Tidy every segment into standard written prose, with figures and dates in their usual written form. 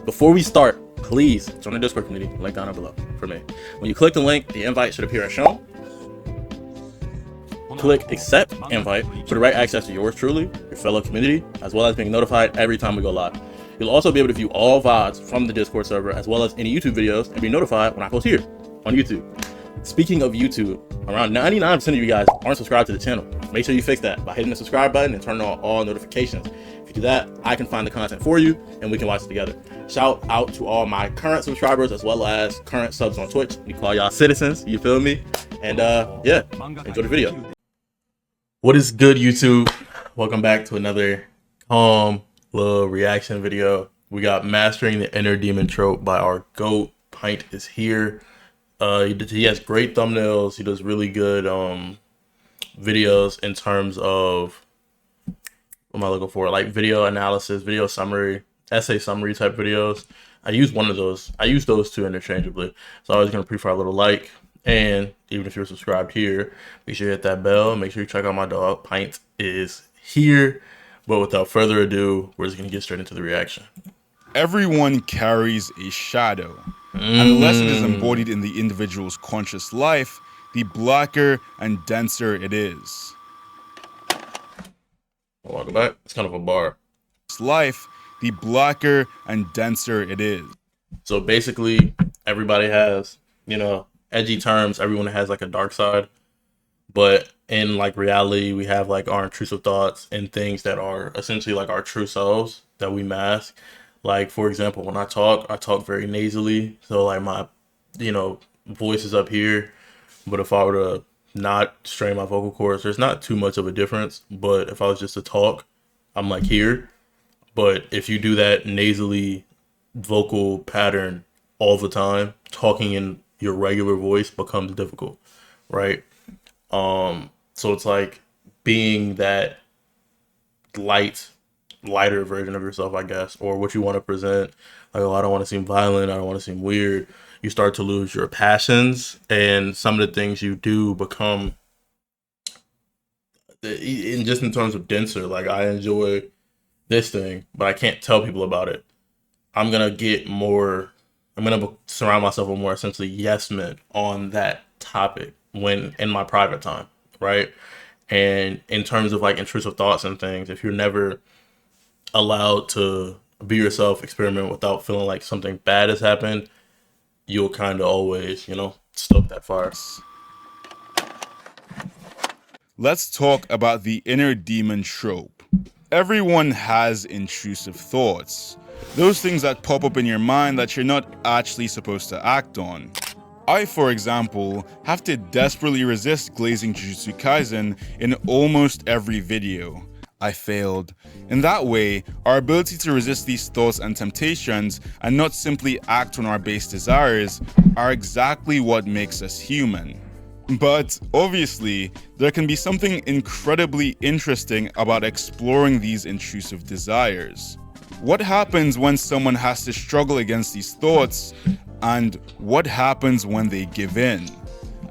Before we start, please join the Discord community, link down below for me. When you click the link, the invite should appear as shown. Click accept invite for direct access to yours truly, your fellow community, as well as being notified every time we go live. You'll also be able to view all VODs from the Discord server, as well as any YouTube videos, and be notified when I post here on YouTube. Speaking of YouTube, around 99% of you guys aren't subscribed to the channel. Make sure you fix that by hitting the subscribe button and turning on all notifications. If you do that, I can find the content for you and we can watch it together. Shout out to all my current subscribers as well as current subs on Twitch. We call y'all citizens, you feel me? And yeah, enjoy the video. What is good, YouTube? Welcome back to another calm little reaction video. We got Mastering the Inner Demon Trope by our GOAT. Pint is here. He has great thumbnails. He does really good videos in terms of, what am I looking for? Like video analysis, video summary, essay summary type videos. I use one of those. I use those two interchangeably. So I was going to prefer a little like. And even if you're subscribed here, make sure you hit that bell. Make sure you check out my dog. Pint is here. But without further ado, we're just going to get straight into the reaction. Everyone carries a shadow. Unless it is embodied in the individual's conscious life, the blacker and denser it is. Welcome back. It's kind of a bar. Life, the blacker and denser it is. So basically, everybody has, you know, edgy terms. Everyone has like a dark side. But in like reality, we have like our intrusive thoughts and things that are essentially like our true selves that we mask. Like, for example, when I talk very nasally. So like my, you know, voice is up here. But if I were to not strain my vocal cords, there's not too much of a difference. But if I was just to talk, I'm like here. But if you do that nasally vocal pattern all the time, talking in your regular voice becomes difficult, right? So it's like being that lighter version of yourself, I guess, or what you want to present. Like, oh, I don't want to seem violent. I don't want to seem weird. You start to lose your passions, and some of the things you do become, in terms of denser. Like, I enjoy this thing, but I can't tell people about it. I'm going to surround myself with more essentially yes men on that topic when in my private time, right? And in terms of like intrusive thoughts and things, if you're never allowed to be yourself, experiment without feeling like something bad has happened, you'll kind of always, you know, stoke that fire. Let's talk about the inner demon trope. Everyone has intrusive thoughts. Those things that pop up in your mind that you're not actually supposed to act on. I, for example, have to desperately resist glazing Jujutsu Kaisen in almost every video. I failed. In that way, our ability to resist these thoughts and temptations and not simply act on our base desires are exactly what makes us human. But obviously, there can be something incredibly interesting about exploring these intrusive desires. What happens when someone has to struggle against these thoughts, and what happens when they give in?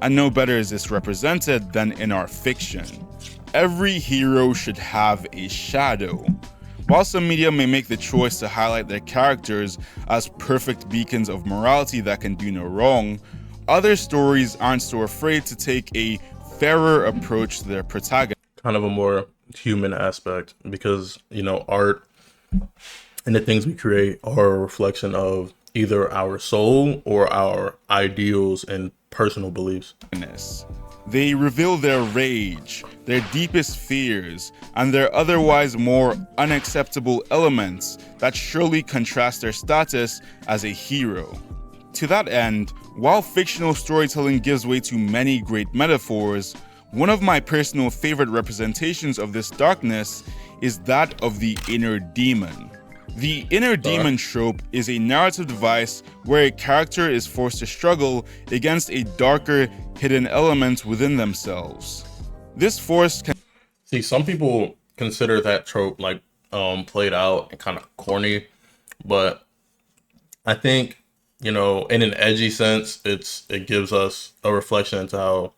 And no better is this represented than in our fiction. Every hero should have a shadow. While some media may make the choice to highlight their characters as perfect beacons of morality that can do no wrong, other stories aren't so afraid to take a fairer approach to their protagonist. Kind of a more human aspect, because, you know, art and the things we create are a reflection of either our soul or our ideals and personal beliefs. They reveal their rage, their deepest fears, and their otherwise more unacceptable elements that surely contrast their status as a hero. To that end, while fictional storytelling gives way to many great metaphors, one of my personal favorite representations of this darkness is that of the inner demon. The inner demon trope is a narrative device where a character is forced to struggle against a darker, hidden element within themselves. This force can... See, some people consider that trope like played out and kind of corny, but I think, you know, in an edgy sense, it gives us a reflection into how,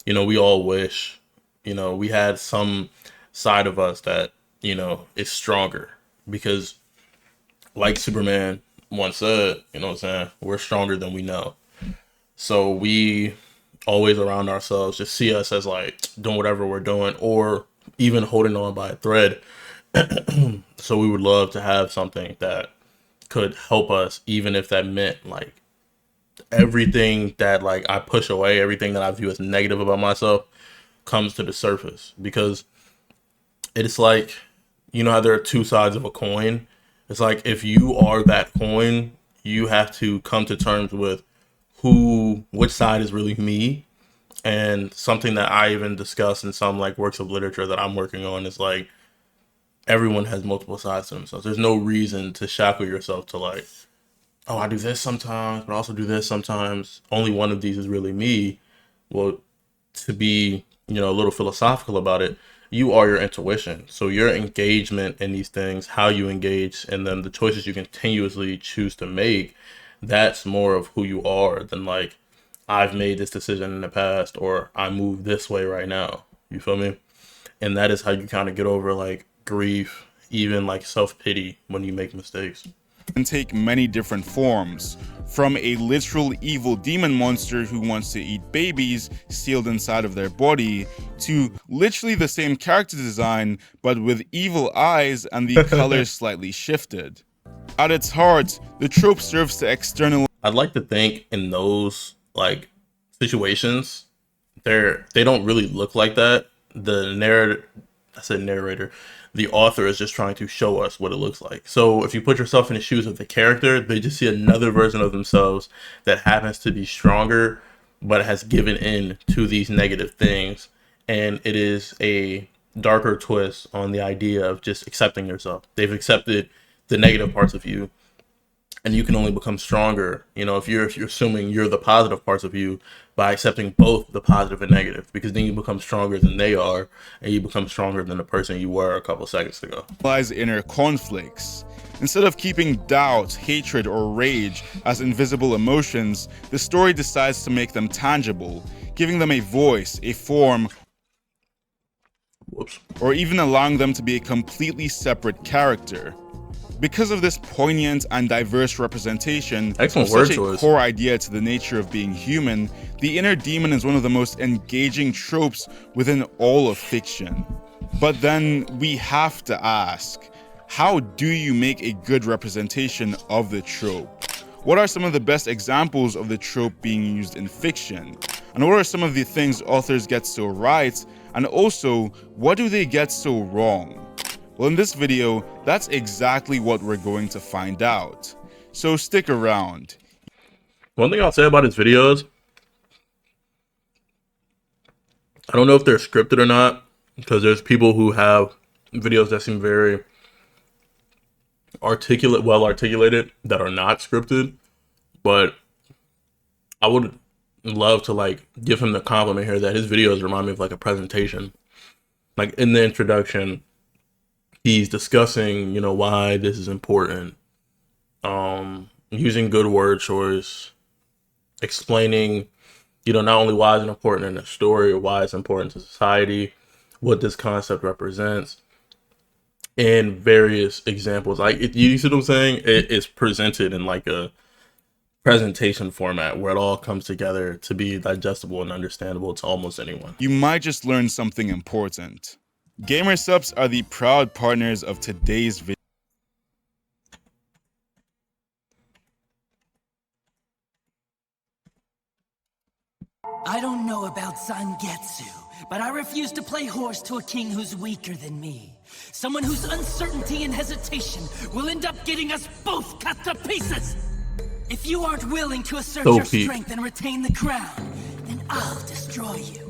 you know, we all wish, you know, we had some side of us that, you know, is stronger, because like Superman, once said, you know what I'm saying, we're stronger than we know. So we always around ourselves just see us as like doing whatever we're doing or even holding on by a thread. So we would love to have something that could help us, even if that meant like everything that like I push away, everything that I view as negative about myself comes to the surface. Because it's like, you know how there are two sides of a coin? It's like if you are that coin, you have to come to terms with which side is really me. And something that I even discuss in some like works of literature that I'm working on is like everyone has multiple sides to themselves. There's no reason to shackle yourself to like, oh, I do this sometimes, but I also do this sometimes. Only one of these is really me. Well, to be, a little philosophical about it, you are your intuition. So your engagement in these things, how you engage in them, the choices you continuously choose to make, that's more of who you are than like, I've made this decision in the past or I move this way right now. You feel me? And that is how you kind of get over like grief, even like self-pity when you make mistakes. Can take many different forms, from a literal evil demon monster who wants to eat babies sealed inside of their body, to literally the same character design but with evil eyes and the colors slightly shifted. At its heart, the trope serves to externalize. I'd like to think in those like situations, they don't really look like that. The narrator, the author is just trying to show us what it looks like. So if you put yourself in the shoes of the character, they just see another version of themselves that happens to be stronger, but has given in to these negative things. And it is a darker twist on the idea of just accepting yourself. They've accepted the negative parts of you, and you can only become stronger, if you're assuming you're the positive parts of you, by accepting both the positive and negative, because then you become stronger than they are, and you become stronger than the person you were a couple seconds ago. Inner conflicts. Instead of keeping doubt, hatred, or rage as invisible emotions, the story decides to make them tangible, giving them a voice, a form, or even allowing them to be a completely separate character. Because of this poignant and diverse representation of such a core idea to the nature of being human, the inner demon is one of the most engaging tropes within all of fiction. But then we have to ask, how do you make a good representation of the trope? What are some of the best examples of the trope being used in fiction? And what are some of the things authors get so right? And also, what do they get so wrong? Well, in this video, that's exactly what we're going to find out. So stick around. One thing I'll say about his videos, I don't know if they're scripted or not, because there's people who have videos that seem very well articulated that are not scripted, but I would love to like give him the compliment here that his videos remind me of like a presentation. Like in the introduction, he's discussing, why this is important, using good word choice, explaining, not only why it's important in a story or why it's important to society, what this concept represents, and various examples. Like, you see what I'm saying? It's presented in like a presentation format where it all comes together to be digestible and understandable to almost anyone. You might just learn something important. Gamer Subs are the proud partners of today's video. I don't know about Zangetsu, but I refuse to play horse to a king who's weaker than me. Someone whose uncertainty and hesitation will end up getting us both cut to pieces. If you aren't willing to assert your strength and retain the crown, then I'll destroy you.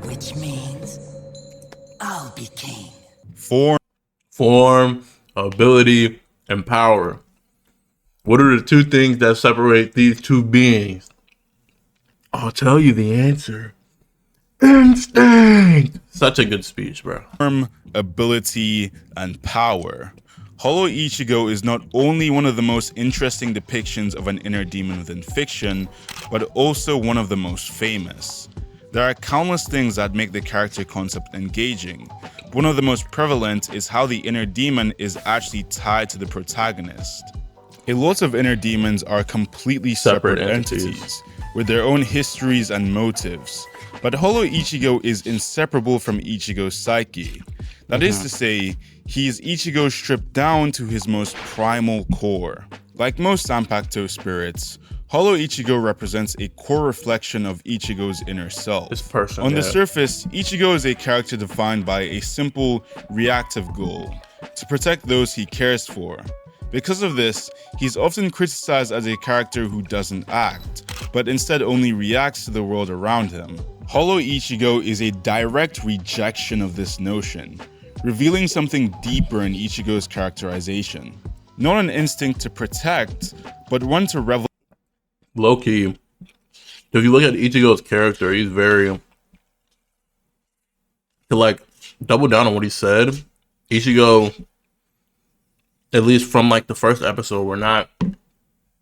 Which means I'll be king. Form, ability, and power. What are the two things that separate these two beings? I'll tell you the answer. Instinct! Such a good speech, bro. Form, ability, and power. Hollow Ichigo is not only one of the most interesting depictions of an inner demon within fiction, but also one of the most famous. There are countless things that make the character concept engaging, One of the most prevalent is how the inner demon is actually tied to the protagonist. A lot of inner demons are completely separate entities with their own histories and motives, but Hollow Ichigo is inseparable from Ichigo's psyche. That is to say, he is Ichigo stripped down to his most primal core. Like most Zanpakuto spirits, Hollow Ichigo represents a core reflection of Ichigo's inner self. This person, On the surface, Ichigo is a character defined by a simple, reactive goal: to protect those he cares for. Because of this, he's often criticized as a character who doesn't act, but instead only reacts to the world around him. Hollow Ichigo is a direct rejection of this notion, revealing something deeper in Ichigo's characterization. Not an instinct to protect, but one to revel. Low-key, if you look at Ichigo's character, he's very... To, like, double down on what he said, Ichigo, at least from, like, the first episode, we're not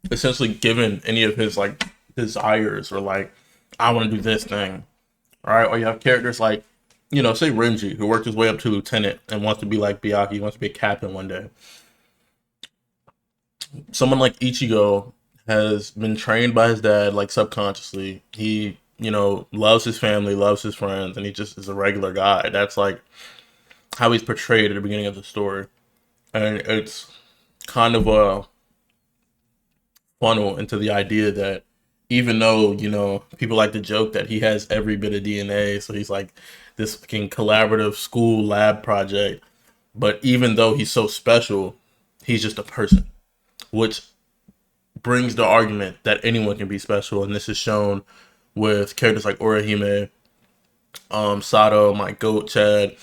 essentially given any of his, like, desires or, like, I want to do this thing. Alright, or you have characters like, you know, say Renji, who worked his way up to lieutenant and wants to be like Byakuya, wants to be a captain one day. Someone like Ichigo has been trained by his dad, like, subconsciously. He, you know, loves his family, loves his friends, and he just is a regular guy. That's, like, how he's portrayed at the beginning of the story. And it's kind of a funnel into the idea that even though, you know, people like to joke that he has every bit of DNA, so he's like this fucking collaborative school lab project, but even though he's so special, he's just a person, which brings the argument that anyone can be special. And this is shown with characters like Orihime, Sato, my goat, Chad,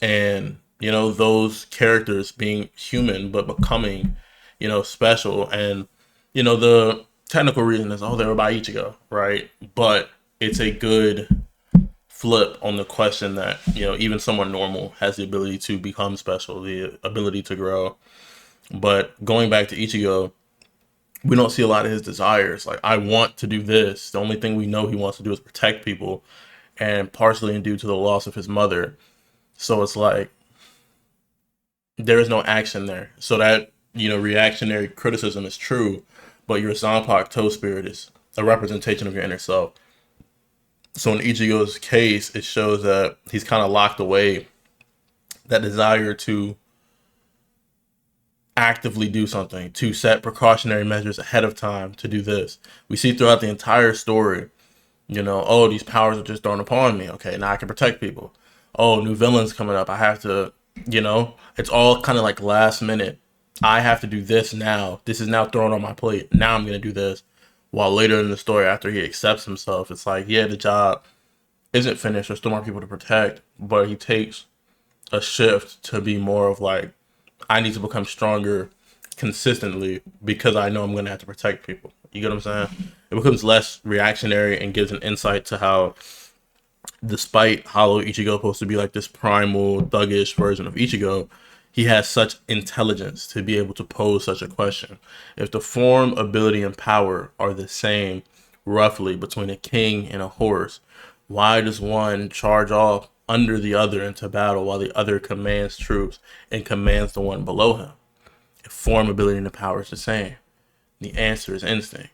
and, you know, those characters being human but becoming, you know, special. And, you know, the technical reason is, oh, they were by Ichigo, right? But it's a good flip on the question that, you know, even someone normal has the ability to become special, the ability to grow. But going back to Ichigo, we don't see a lot of his desires. Like, I want to do this. The only thing we know he wants to do is protect people, and partially due to the loss of his mother. So it's like, there is no action there. So that, you know, reactionary criticism is true, but your Zanpakuto spirit is a representation of your inner self. So in Ichigo's case, it shows that he's kind of locked away that desire to actively do something, to set precautionary measures ahead of time to do this. We see throughout the entire story, you know, oh, these powers are just thrown upon me. Okay, now I can protect people. Oh, new villains coming up. I have to, you know, it's all kind of like last minute. I have to do this now. This is now thrown on my plate. Now I'm going to do this. While later in the story, after he accepts himself, it's like, yeah, the job isn't finished. There's still more people to protect. But he takes a shift to be more of like, I need to become stronger consistently because I know I'm going to have to protect people. You get what I'm saying? It becomes less reactionary and gives an insight to how, despite Hollow Ichigo supposed to be like this primal, thuggish version of Ichigo, he has such intelligence to be able to pose such a question. If the form, ability, and power are the same, roughly, between a king and a horse, why does one charge off under the other into battle while the other commands troops and commands the one below him? If form, ability, and the power is the same, the answer is instinct.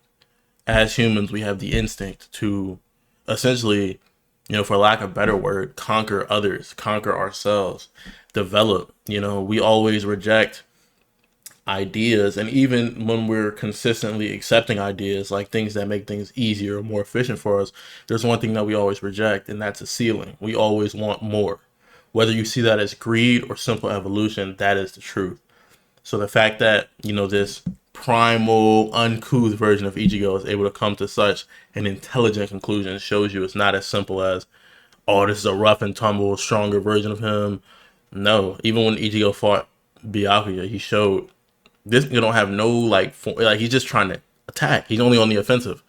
As humans, we have the instinct to essentially, you know, for lack of a better word, conquer others, conquer ourselves, develop. You know, we always reject ideas, and even when we're consistently accepting ideas, like things that make things easier or more efficient for us, there's one thing that we always reject, and that's a ceiling. We always want more. Whether you see that as greed or simple evolution, that is the truth. So the fact that, you know, this primal, uncouth version of Ichigo is able to come to such an intelligent conclusion shows you it's not as simple as, oh, this is a rough and tumble, stronger version of him. No, even when Ichigo fought Byakuya, he showed this nigga don't have no, like he's just trying to attack. He's only on the offensive,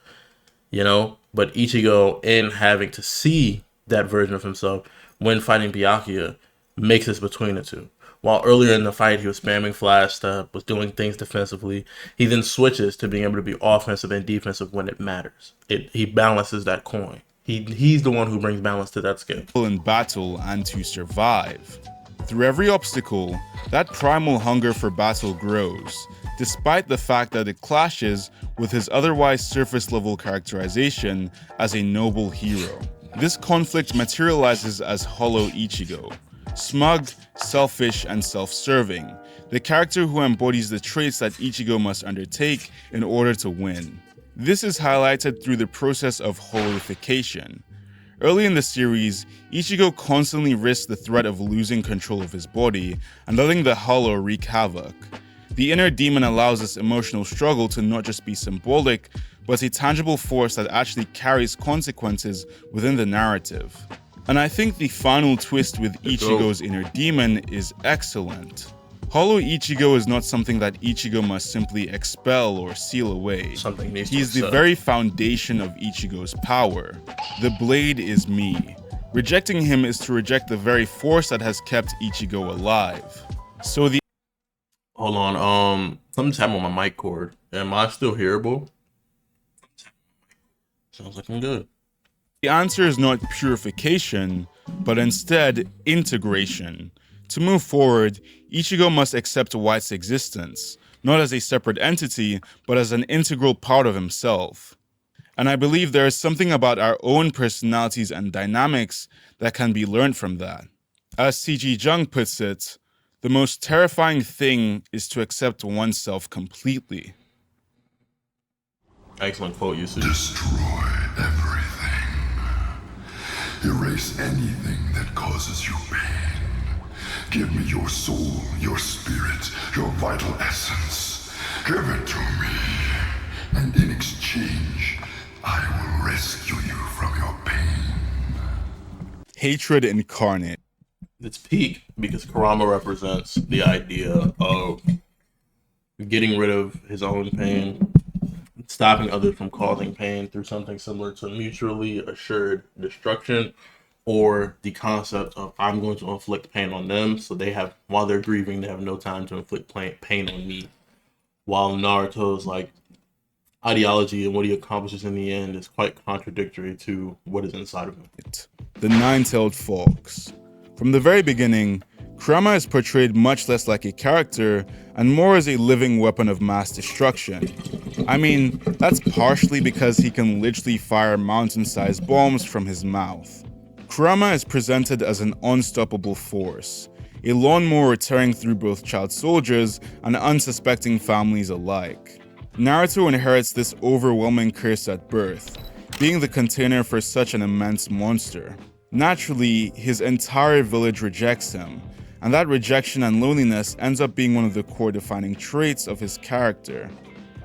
you know? But Ichigo, in having to see that version of himself when fighting Byakuya, makes this between the two. While earlier in the fight, he was spamming flash stuff, was doing things defensively. He then switches to being able to be offensive and defensive when it matters. He balances that coin. He's the one who brings balance to that scale. In battle and to survive. Through every obstacle, that primal hunger for battle grows, despite the fact that it clashes with his otherwise surface-level characterization as a noble hero. This conflict materializes as Hollow Ichigo, smug, selfish, and self-serving, the character who embodies the traits that Ichigo must undertake in order to win. This is highlighted through the process of hollowification. Early in the series, Ichigo constantly risks the threat of losing control of his body and letting the hollow wreak havoc. The inner demon allows this emotional struggle to not just be symbolic, but a tangible force that actually carries consequences within the narrative. And I think the final twist with Ichigo's inner demon is excellent. Hollow Ichigo is not something that Ichigo must simply expel or seal away. He is the very foundation of Ichigo's power. The blade is me. Rejecting him is to reject the very force that has kept Ichigo alive. So the— Hold on, something's happening with my mic cord. Am I still hearable? Sounds like I'm good. The answer is not purification, but instead integration. To move forward, Ichigo must accept White's existence, not as a separate entity, but as an integral part of himself. And I believe there is something about our own personalities and dynamics that can be learned from that. As C.G. Jung puts it, the most terrifying thing is to accept oneself completely. Excellent quote usage. Destroy everything. Erase anything that causes you pain. Give me your soul, your spirit, your vital essence. Give it to me. And in exchange, I will rescue you from your pain. Hatred incarnate. It's peak because Kurama represents the idea of getting rid of his own pain, stopping others from causing pain through something similar to mutually assured destruction, or the concept of I'm going to inflict pain on them, so they have, while they're grieving, they have no time to inflict pain on me. While Naruto's like ideology and what he accomplishes in the end is quite contradictory to what is inside of him. The Nine-Tailed Fox. From the very beginning, Kurama is portrayed much less like a character and more as a living weapon of mass destruction. I mean, that's partially because he can literally fire mountain-sized bombs from his mouth. Kurama is presented as an unstoppable force, a lawnmower tearing through both child soldiers and unsuspecting families alike. Naruto inherits this overwhelming curse at birth, being the container for such an immense monster. Naturally, his entire village rejects him, and that rejection and loneliness ends up being one of the core defining traits of his character.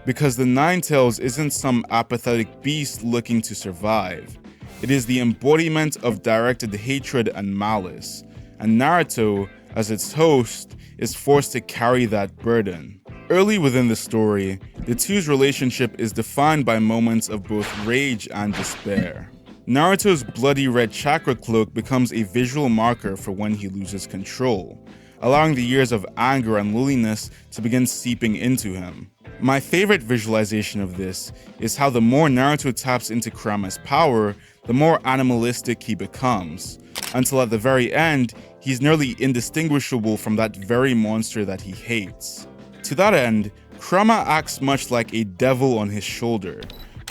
Because the Nine Tails isn't some apathetic beast looking to survive. It is the embodiment of directed hatred and malice, and Naruto, as its host, is forced to carry that burden. Early within the story, the two's relationship is defined by moments of both rage and despair. Naruto's bloody red chakra cloak becomes a visual marker for when he loses control, allowing the years of anger and loneliness to begin seeping into him. My favorite visualization of this is how the more Naruto taps into Kurama's power, the more animalistic he becomes, until at the very end, he's nearly indistinguishable from that very monster that he hates. To that end, Kurama acts much like a devil on his shoulder,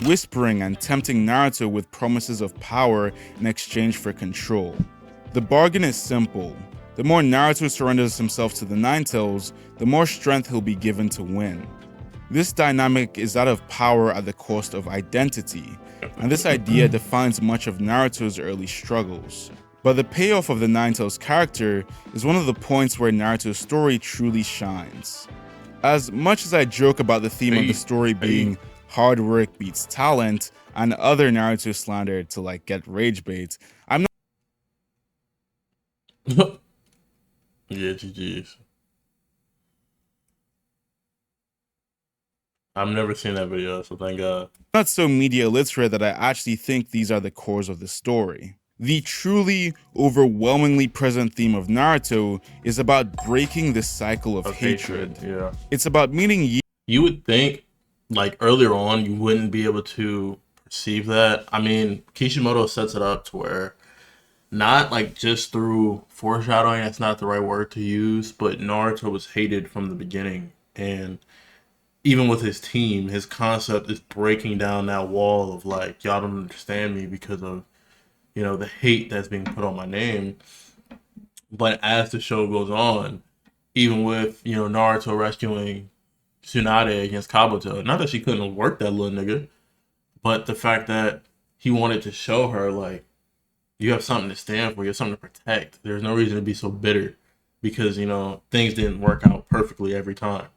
whispering and tempting Naruto with promises of power in exchange for control. The bargain is simple. The more Naruto surrenders himself to the Nine Tails, the more strength he'll be given to win. This dynamic is that of power at the cost of identity, and this idea defines much of Naruto's early struggles. But the payoff of the Nine Tails character is one of the points where Naruto's story truly shines. As much as I joke about the theme of the story being hard work beats talent and other Naruto slander to like get rage bait, I'm not yeah, GG's. I've never seen that video, so thank God. Not so media literate that I actually think these are the cores of the story. The truly, overwhelmingly present theme of Naruto is about breaking the cycle of hatred. Yeah. It's about meeting You would think, like, earlier on, you wouldn't be able to perceive that. I mean, Kishimoto sets it up to where not like just through foreshadowing, that's not the right word to use, but Naruto was hated from the beginning. And even with his team, his concept is breaking down that wall of like, y'all don't understand me because of, the hate that's being put on my name. But as the show goes on, even with, Naruto rescuing Tsunade against Kabuto, not that she couldn't work that little nigga, but the fact that he wanted to show her, like, you have something to stand for, you have something to protect. There's no reason to be so bitter because, things didn't work out perfectly every time.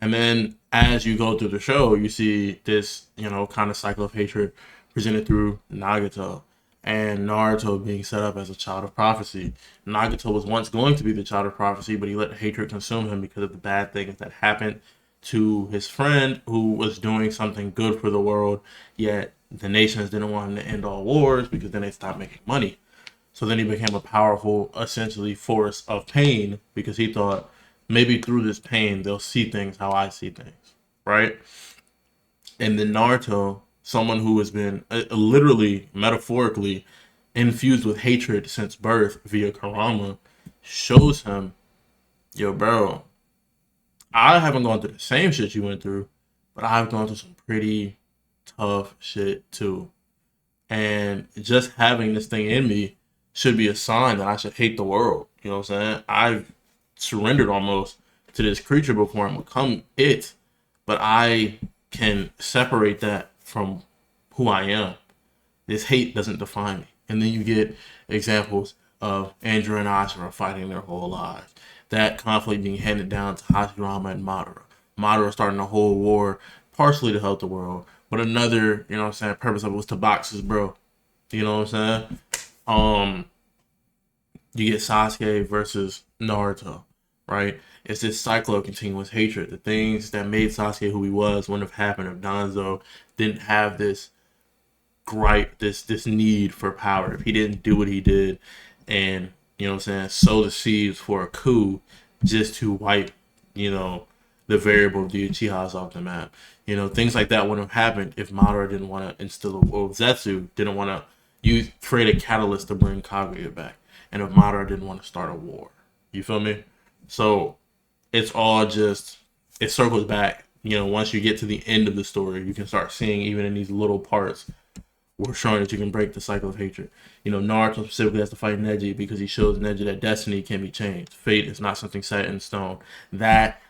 And then as you go through the show, you see this, kind of cycle of hatred presented through Nagato and Naruto being set up as a child of prophecy. Nagato was once going to be the child of prophecy, but he let hatred consume him because of the bad things that happened to his friend who was doing something good for the world, yet the nations didn't want him to end all wars because then they stopped making money. So then he became a powerful, essentially, force of pain because he thought maybe through this pain they'll see things how I see things, right? And then Naruto, someone who has been literally, metaphorically, infused with hatred since birth via Karama, shows him, yo, bro, I haven't gone through the same shit you went through, but I've gone through some pretty tough shit too. And just having this thing in me should be a sign that I should hate the world. You know what I'm saying? I've surrendered almost to this creature before and become it, but I can separate that from who I am. This hate doesn't define me. And then you get examples of Andrew and Ashura fighting their whole lives. That conflict being handed down to Hashirama and Madara. Madara starting a whole war partially to help the world, but another, purpose of it was to box his bro. You know what I'm saying? You get Sasuke versus Naruto, right? It's this cycle of continuous hatred. The things that made Sasuke who he was wouldn't have happened if Danzo didn't have this gripe, this need for power. If he didn't do what he did and, sow the seeds for a coup just to wipe, the variable of the Uchihas off the map. Things like that wouldn't have happened if Madara didn't want to instill, or Zetsu didn't want to create a catalyst to bring Kaguya back. And if Madara didn't want to start a war. You feel me? So it's all just, it circles back. Once you get to the end of the story, you can start seeing even in these little parts, we're showing that you can break the cycle of hatred. Naruto specifically has to fight Neji because he shows Neji that destiny can be changed. Fate is not something set in stone. That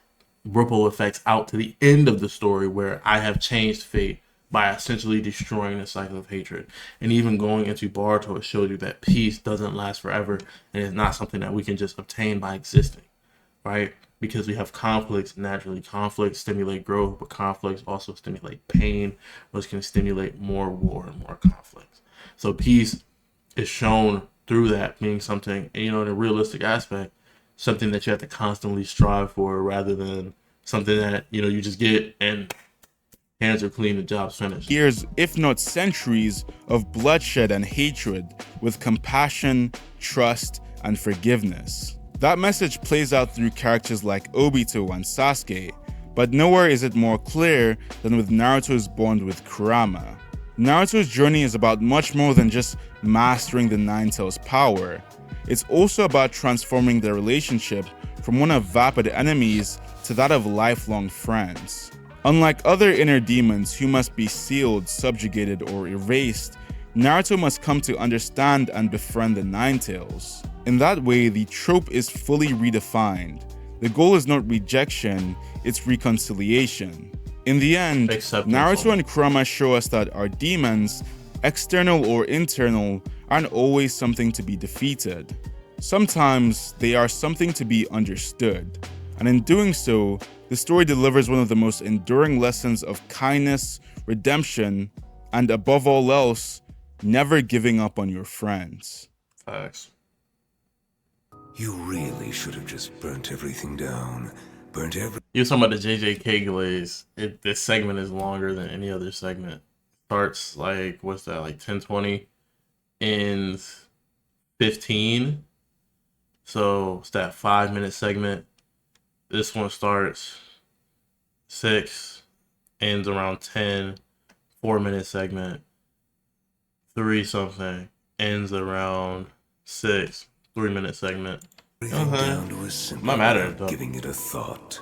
ripple effects out to the end of the story where I have changed fate by essentially destroying the cycle of hatred. And even going into Boruto, it shows you that peace doesn't last forever and it's not something that we can just obtain by existing, right? Because we have conflicts naturally. Conflicts stimulate growth, but conflicts also stimulate pain, which can stimulate more war and more conflicts. So peace is shown through that being something, in a realistic aspect, something that you have to constantly strive for rather than something that, you just get and hands are clean, the job's finished. Years, if not centuries, of bloodshed and hatred with compassion, trust, and forgiveness. That message plays out through characters like Obito and Sasuke, but nowhere is it more clear than with Naruto's bond with Kurama. Naruto's journey is about much more than just mastering the Nine Tails' power. It's also about transforming their relationship from one of vapid enemies to that of lifelong friends. Unlike other inner demons who must be sealed, subjugated, or erased, Naruto must come to understand and befriend the Nine Tails. In that way, the trope is fully redefined. The goal is not rejection, it's reconciliation. In the end, Naruto and Kurama show us that our demons, external or internal, aren't always something to be defeated. Sometimes they are something to be understood. And in doing so, the story delivers one of the most enduring lessons of kindness, redemption, and above all else, never giving up on your friends. Facts. You really should have just burnt everything down. You're talking about the JJK glaze. This segment is longer than any other segment. Starts like, what's that, like 10:20, ends 15. So it's that 5-minute segment. This one starts 6, ends around 10, 4-minute segment, 3 something, ends around 6, 3-minute segment. Everything down to a simple Might matter, word, though. giving it a thought.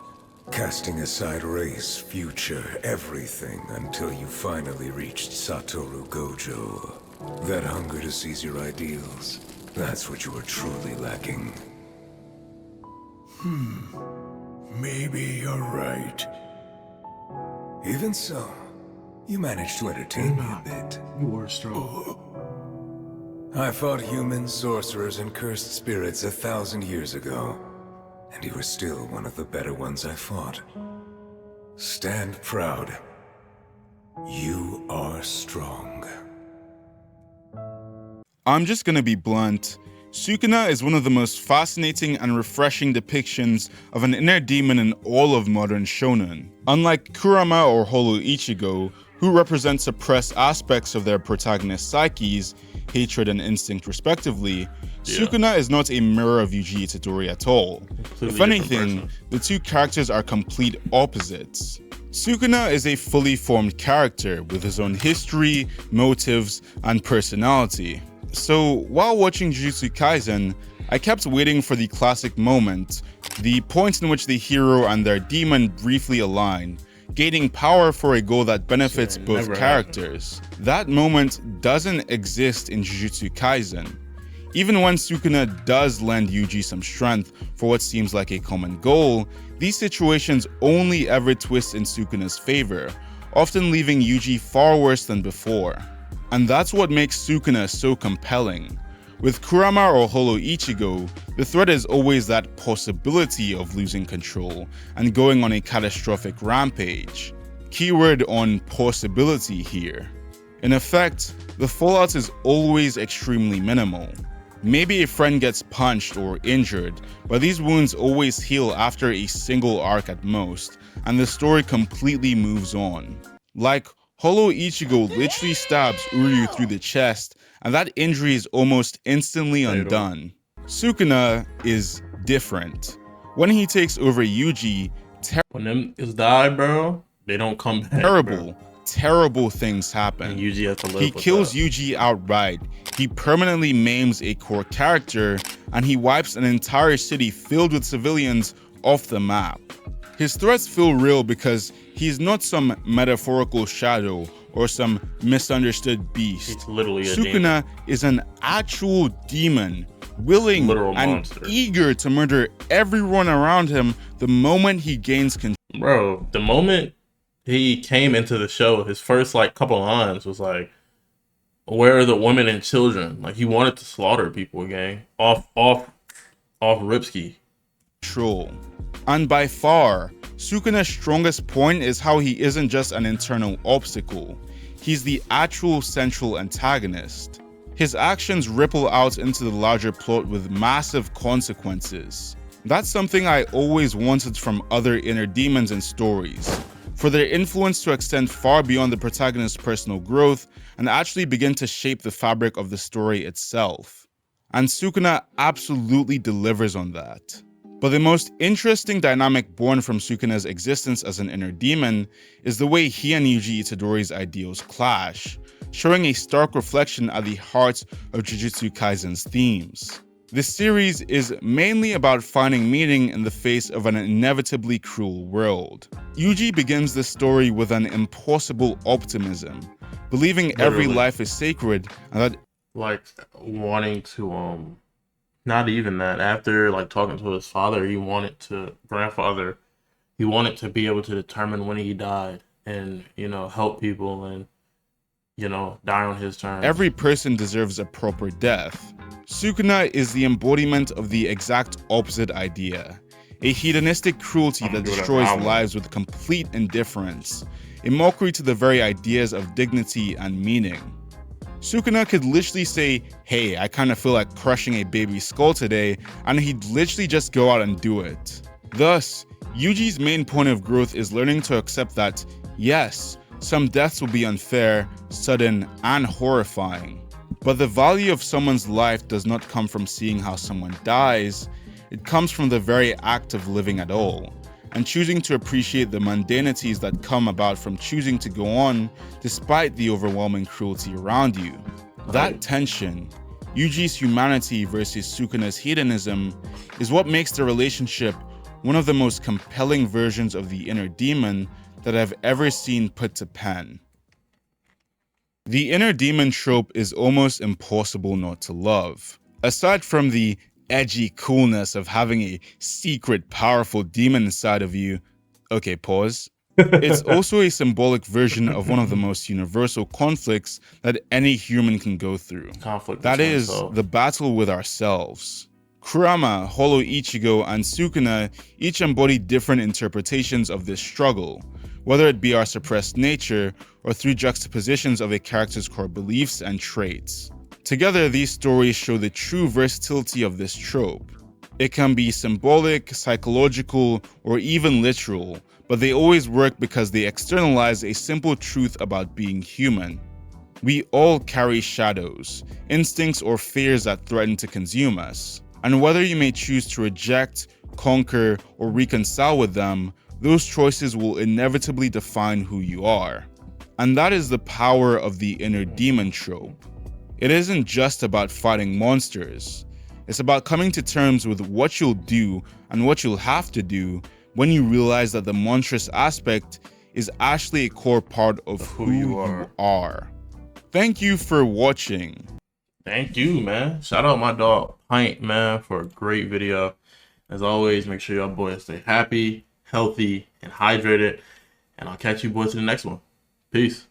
Casting aside race, future, everything until you finally reached Satoru Gojo. That hunger to seize your ideals, that's what you are truly lacking. Maybe you're right. Even so, you managed to entertain me a bit. You were strong. I fought humans, sorcerers, and cursed spirits 1,000 years ago. And you were still one of the better ones I fought. Stand proud. You are strong. I'm just gonna be blunt. Sukuna is one of the most fascinating and refreshing depictions of an inner demon in all of modern shonen. Unlike Kurama or Holo Ichigo, who represent suppressed aspects of their protagonist's psyches, hatred and instinct respectively, Sukuna is not a mirror of Yuji Itadori at all. If anything, the two characters are complete opposites. Sukuna is a fully formed character with his own history, motives, and personality. So while watching Jujutsu Kaisen, I kept waiting for the classic moment, the point in which the hero and their demon briefly align, gaining power for a goal that benefits both characters. That moment doesn't exist in Jujutsu Kaisen. Even when Sukuna does lend Yuji some strength for what seems like a common goal, these situations only ever twist in Sukuna's favor, often leaving Yuji far worse than before. And that's what makes Sukuna so compelling. With Kurama or Holo Ichigo, the threat is always that possibility of losing control and going on a catastrophic rampage. Keyword on possibility here. In effect, the fallout is always extremely minimal. Maybe a friend gets punched or injured, but these wounds always heal after a single arc at most, and the story completely moves on. Like, Holo Ichigo literally stabs Uryu through the chest, and that injury is almost instantly undone. Sukuna is different. When he takes over Yuji, When them is die, bro, they don't come back. Terrible things happen. And Yuji has to live He with kills that. Yuji outright, he permanently maims a core character, and he wipes an entire city filled with civilians off the map. His threats feel real because he's not some metaphorical shadow or some misunderstood beast. It's literally a Sukuna demon. is an actual demon, willing Literal and monster. eager to murder everyone around him the moment he gains control. Bro, the moment he came into the show, his first like couple lines was like, "Where are the women and children?" Like he wanted to slaughter people, gang. Off Ripsky. And by far, Sukuna's strongest point is how he isn't just an internal obstacle. He's the actual central antagonist. His actions ripple out into the larger plot with massive consequences. That's something I always wanted from other inner demons and stories, for their influence to extend far beyond the protagonist's personal growth and actually begin to shape the fabric of the story itself. And Sukuna absolutely delivers on that. But the most interesting dynamic born from Sukuna's existence as an inner demon is the way he and Yuji Itadori's ideals clash, showing a stark reflection at the heart of Jujutsu Kaisen's themes. This series is mainly about finding meaning in the face of an inevitably cruel world. Yuji begins the story with an impossible optimism, believing every life is sacred and that Like wanting to not even that. After like talking to his father, he wanted to be able to determine when he died and, you know, help people and, you know, die on his terms. every person deserves a proper death. Sukuna is the embodiment of the exact opposite idea. A hedonistic cruelty that destroys lives with complete indifference, a mockery to the very ideas of dignity and meaning. Sukuna could literally say, "Hey, I kinda feel like crushing a baby's skull today," and he'd literally just go out and do it. Thus, Yuji's main point of growth is learning to accept that, yes, some deaths will be unfair, sudden, and horrifying. But the value of someone's life does not come from seeing how someone dies, it comes from the very act of living at all. and choosing to appreciate the mundanities that come about from choosing to go on despite the overwhelming cruelty around you. That tension, Yuji's humanity versus Sukuna's hedonism, is what makes the relationship one of the most compelling versions of the inner demon that I've ever seen put to pen. The inner demon trope is almost impossible not to love. Aside from the edgy coolness of having a secret, powerful demon inside of you, okay, pause. It's also a symbolic version of one of the most universal conflicts that any human can go through. Conflict. That is the battle with ourselves. Kurama, Holo Ichigo, and Sukuna each embody different interpretations of this struggle, whether it be our suppressed nature or through juxtapositions of a character's core beliefs and traits. Together, these stories show the true versatility of this trope. It can be symbolic, psychological, or even literal, but they always work because they externalize a simple truth about being human. We all carry shadows, instincts, or fears that threaten to consume us. And whether you may choose to reject, conquer, or reconcile with them, those choices will inevitably define who you are. And that is the power of the inner demon trope. It isn't just about fighting monsters. It's about coming to terms with what you'll do and what you'll have to do when you realize that the monstrous aspect is actually a core part of who you are. Thank you for watching. Thank you, man. Shout out my dog Pint, man, for a great video. As always, make sure y'all boys stay happy, healthy, and hydrated. And I'll catch you boys in the next one. Peace.